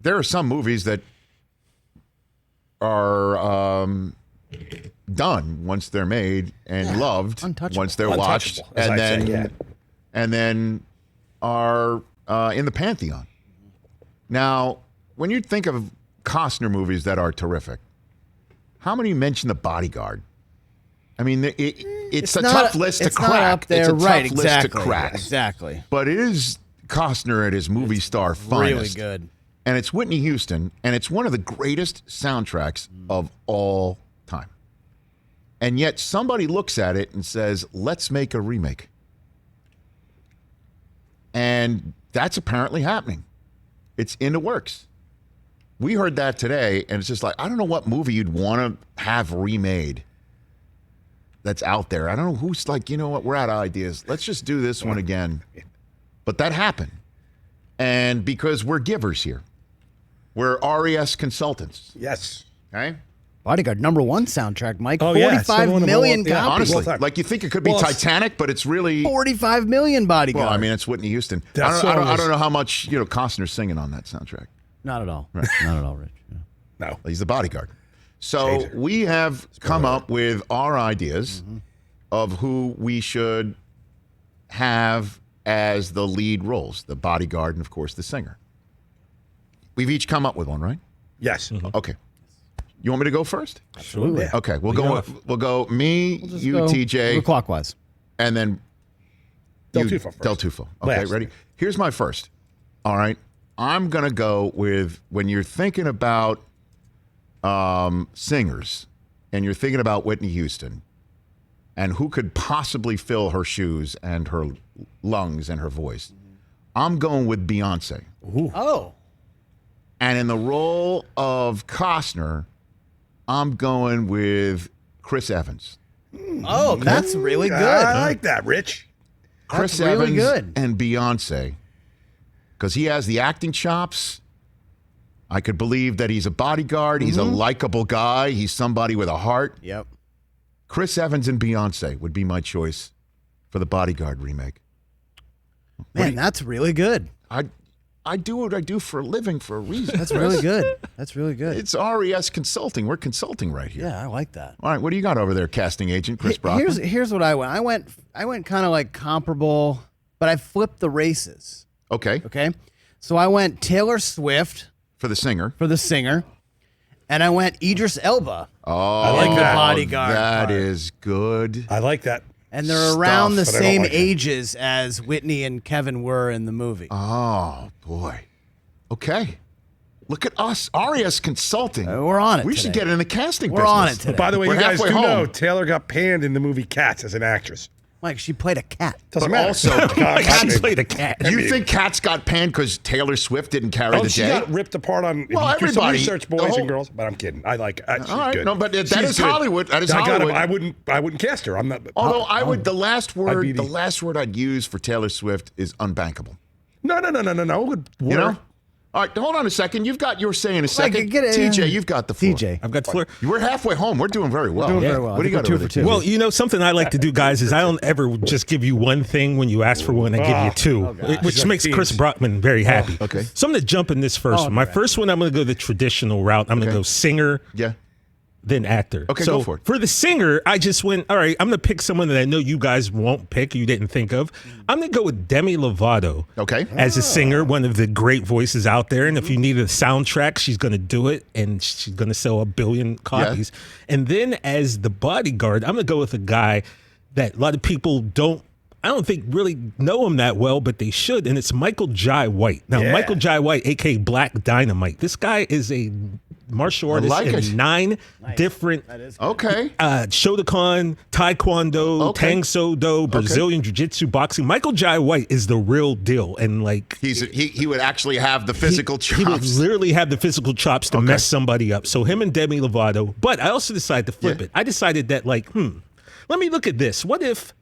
there are some movies that are done once they're made and loved once they're watched, and then are in the pantheon. Now, when you think of Costner movies that are terrific, how many mention The Bodyguard? I mean, it's a tough list to crack. Not up there. It's a right, tough exactly. list to crack. Exactly. But it is Costner at his movie star finest. Really good. And it's Whitney Houston, and it's one of the greatest soundtracks of all time. And yet somebody looks at it and says, let's make a remake. And that's apparently happening. It's in the works. We heard that today, and it's just like, I don't know what movie you'd want to have remade that's out there. I don't know who's like, you know what, we're out of ideas. Let's just do this one again. But that happened. And because we're givers here. We're RES consultants. Yes. Okay? Bodyguard, #1 soundtrack, Mike. Oh, 45 million copies. Honestly, like you think it could be Titanic, but it's really 45 million Bodyguard. Well, I mean, it's Whitney Houston. I don't know how much Costner's singing on that soundtrack. Not at all. Right. Not at all, Rich. No. He's the bodyguard. So we have come up with our ideas of who we should have as the lead roles, the bodyguard and, of course, the singer. We've each come up with one, right? Yes. Okay. You want me to go first? Absolutely. Yeah. Okay, we'll go me, you, TJ. We'll clockwise. And then Del Tufo first. Del Tufo. Okay, Last. ready? Here's my first. All right. I'm going to go with, when you're thinking about singers and you're thinking about Whitney Houston and who could possibly fill her shoes and her lungs and her voice, I'm going with Beyonce. Ooh. Oh. And in the role of Costner, I'm going with Chris Evans. Oh, that's really good. I like that, Rich. Chris really Evans good. and Beyonce, because he has the acting chops. I could believe that he's a bodyguard. He's a likable guy. He's somebody with a heart. Yep. Chris Evans and Beyonce would be my choice for the Bodyguard remake. Man, that's really good. I do what I do for a living for a reason. That's really good. That's really good. It's RES Consulting. We're consulting right here. Yeah, I like that. All right, what do you got over there, casting agent Chris Brockman? Here's what I went. I went kind of like comparable, but I flipped the races. Okay. Okay. So I went Taylor Swift For the singer. for the singer, and I went Idris Elba. Oh, I like the that. Bodyguard. That part. is good. I like that. And they're around the but I don't same like it. ages as Whitney and Kevin were in the movie. Oh, boy. Okay. Look at us. RES Consulting. We're on it We today. should get in the casting We're business. on it today. By the way, We're you guys halfway do home. know Taylor got panned in the movie Cats as an actress. Mike, she played a cat. Doesn't But matter. also, Cats played a cat. You think Cats got panned because Taylor Swift didn't carry the she day? got ripped apart on. Well, if you do some everybody- research, the boys whole- and girls. But I'm kidding. I like. She's All right, good. no, but that She's is good. Hollywood. That is I got him. Hollywood. I wouldn't cast her. I'm not. Although I would, the last be word, the- the last word I'd use for Taylor Swift is unbankable. No. It would You know? work. All right, hold on a second. You've got your say in a second. get it. TJ, you've got the floor. TJ. I've got the floor. We're halfway home. We're doing very well. doing very well. What do you I got think over we're there? 2 for 2. Well, you know, something I like to do, guys, is I don't ever just give you one thing when you ask for one. I give you two, which makes Chris Brockman very happy. okay. So I'm going to jump in this first one. My first one, I'm going to go the traditional route. I'm going to go singer, Yeah. then actor. Okay, so go for it. For the singer, I just went, all right, I'm going to pick someone that I know you guys won't pick, you didn't think of. I'm going to go with Demi Lovato. Okay. As a singer, one of the great voices out there. And if you need a soundtrack, she's going to do it. And she's going to sell 1 billion copies. And then as the bodyguard, I'm going to go with a guy that a lot of people I don't think really know him that well, but they should. And it's Michael Jai White. Now, Michael Jai White, a.k.a. Black Dynamite. This guy is a martial artist like in it. 9 different Okay. Shotokan, Taekwondo, Okay. Tang Soo Do, Brazilian Jiu-Jitsu, boxing. Michael Jai White is the real deal. And like He would actually have the physical he would chops. literally have the physical chops to mess somebody up. So him and Demi Lovato. But I also decided to flip it. I decided that let me look at this. What if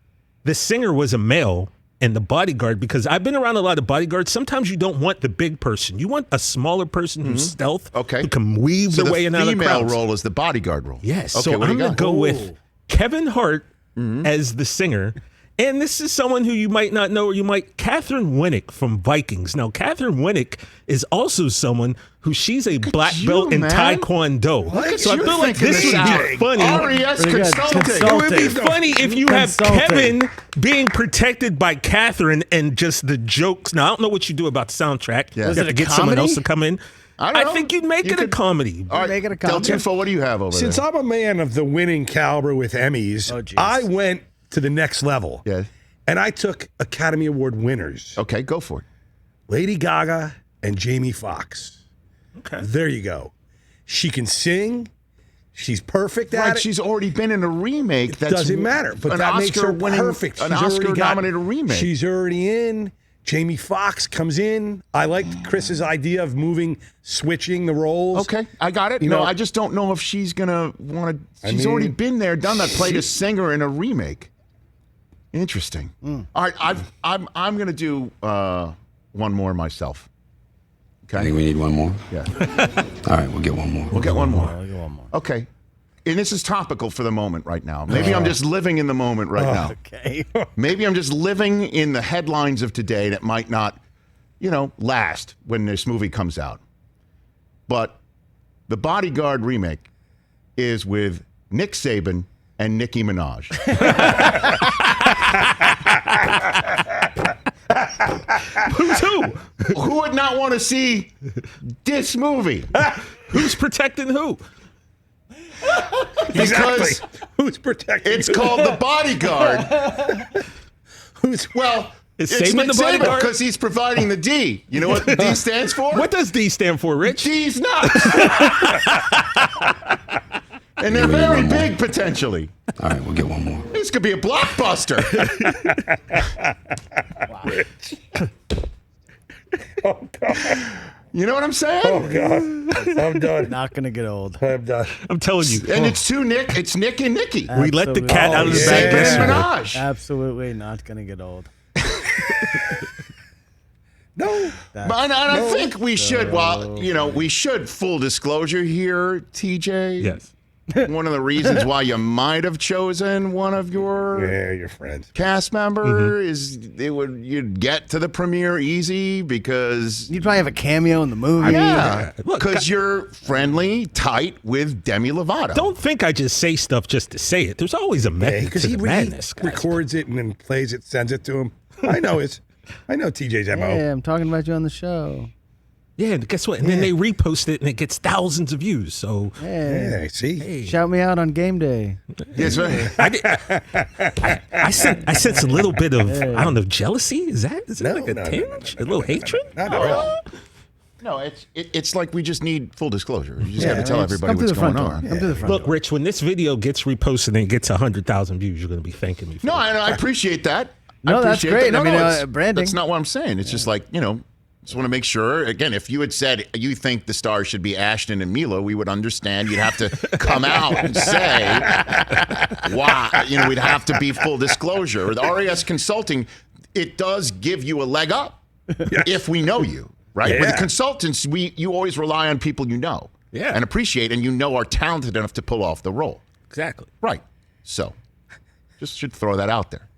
the singer was a male and the bodyguard? Because I've been around a lot of bodyguards. Sometimes you don't want the big person. You want a smaller person who's stealth, who can weave So their way in and out of female crowds. role is the bodyguard role. Yes. Okay, So what do I'm you going to got? go with Kevin Hart as the singer And this is someone who you might not know, or you might, Catherine Winnick from Vikings. Now, Catherine Winnick is also someone who she's a black belt in Taekwondo. So I feel like this would be funny. RES Consulting. It would be funny if you have Kevin being protected by Catherine and just the jokes. Now, I don't know what you do about the soundtrack. Yeah. You have to get someone else to come in. I think you'd make it a comedy. All right, make it a Del comedy. Tufo, what do you have over Since there? I'm a man of the winning caliber with Emmys, I went to the next level. Yeah. And I took Academy Award winners. Okay, go for it. Lady Gaga and Jamie Foxx. Okay. There you go. She can sing. She's perfect at it. She's already been in a remake. That Doesn't matter, but an that makes her Oscar-winning- perfect. An She's already Oscar-nominated remake. She's already in. Jamie Foxx comes in. I liked Chris's idea of switching the roles. Okay, I got it. You No, know- I just don't know if she's gonna want to. She's mean, already been there, done that. Played a singer in a remake. Interesting. All right, I'm gonna do one more myself. I Okay. think we need one more. Yeah. All right, we'll get one more. We'll get one more. Okay. And this is topical for the moment right now. Maybe I'm just living in the moment right now. Okay. Maybe I'm just living in the headlines of today that might not, last when this movie comes out. But the Bodyguard remake is with Nick Saban and Nicki Minaj. Who's who? Who would not want to see this movie? Who's protecting who? Exactly. Who's protecting? It's called The Bodyguard. Well, Is it's Saban Nick the bodyguard? because he's providing the D. You know what the D stands for? What does D stand for, Rich? D's nuts. And they're very big potentially. All right, we'll get one more. This could be a blockbuster. Oh, God. You know what I'm saying? Oh, God. I'm done. Not gonna get old. I'm done. I'm telling you. And it's two Nick. It's Nick and Nicki. We let the Absolutely. cat out of the yeah. bag Saban and yesterday. Minaj. Absolutely not gonna get old. No. And I think we should, we should, full disclosure here, TJ. Yes. One of the reasons why you might have chosen one of your Yeah, your friends. cast member is you'd get to the premiere easy because You'd probably have a cameo in the movie. Look, because you're friendly, tight with Demi Lovato. Don't think I just say stuff just to say it. There's always a method Because to he the madness, guys. records it and then plays it, sends it to him. I know TJ's MO. Hey, I'm talking about you on the show. Yeah, and guess what? And then they repost it and it gets thousands of views. So Hey, Yeah, see? shout me out on game day. Yes, right. I sense a little bit of I don't know, jealousy. Is that like a No, tinge, a little hatred? Not at all. No, it's like we just need full disclosure. You just got to tell Come everybody through what's the front going door. on. Come through the front Look, door. Rich, when this video gets reposted and it gets 100,000 views, you're going to be thanking me. For No, it. I appreciate that. No, that's appreciate great. that. I mean, it's- branding. That's not what I'm saying. It's just like, just want to make sure. Again, if you had said you think the stars should be Ashton and Mila, we would understand. You'd have to come out and say why. We'd have to be full disclosure. The RES Consulting, it does give you a leg up if we know you, right? Yeah. With consultants, you always rely on people you know and appreciate and are talented enough to pull off the role. Exactly. Right. So just should throw that out there.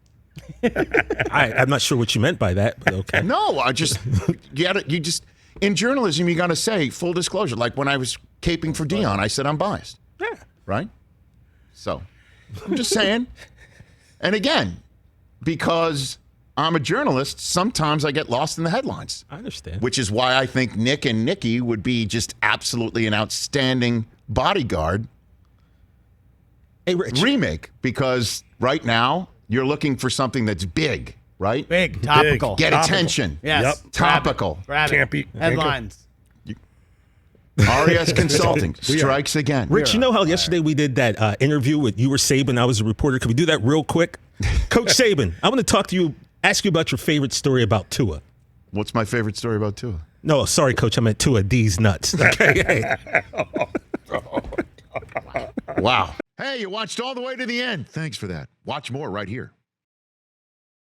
I'm not sure what you meant by that, but okay. No, you just in journalism you got to say full disclosure. Like when I was caping for Dion, I said I'm biased. Yeah. Right? So, I'm just saying. And again, because I'm a journalist, sometimes I get lost in the headlines. I understand. Which is why I think Nick and Nicki would be just absolutely an outstanding Bodyguard Hey, Rich. remake because right now you're looking for something that's big, right? Big, topical. Get Topical. attention. Yes. Yep. Topical. Grab it. Can't be- Headlines. RES Consulting strikes again. Rich, you know how yesterday we did that interview with you were Saban, I was a reporter. Can we do that real quick? Coach Saban, I want to talk to you, ask you about your favorite story about Tua. What's my favorite story about Tua? No, sorry, Coach, I meant Tua D's nuts. Okay. Wow. Hey, you watched all the way to the end. Thanks for that. Watch more right here.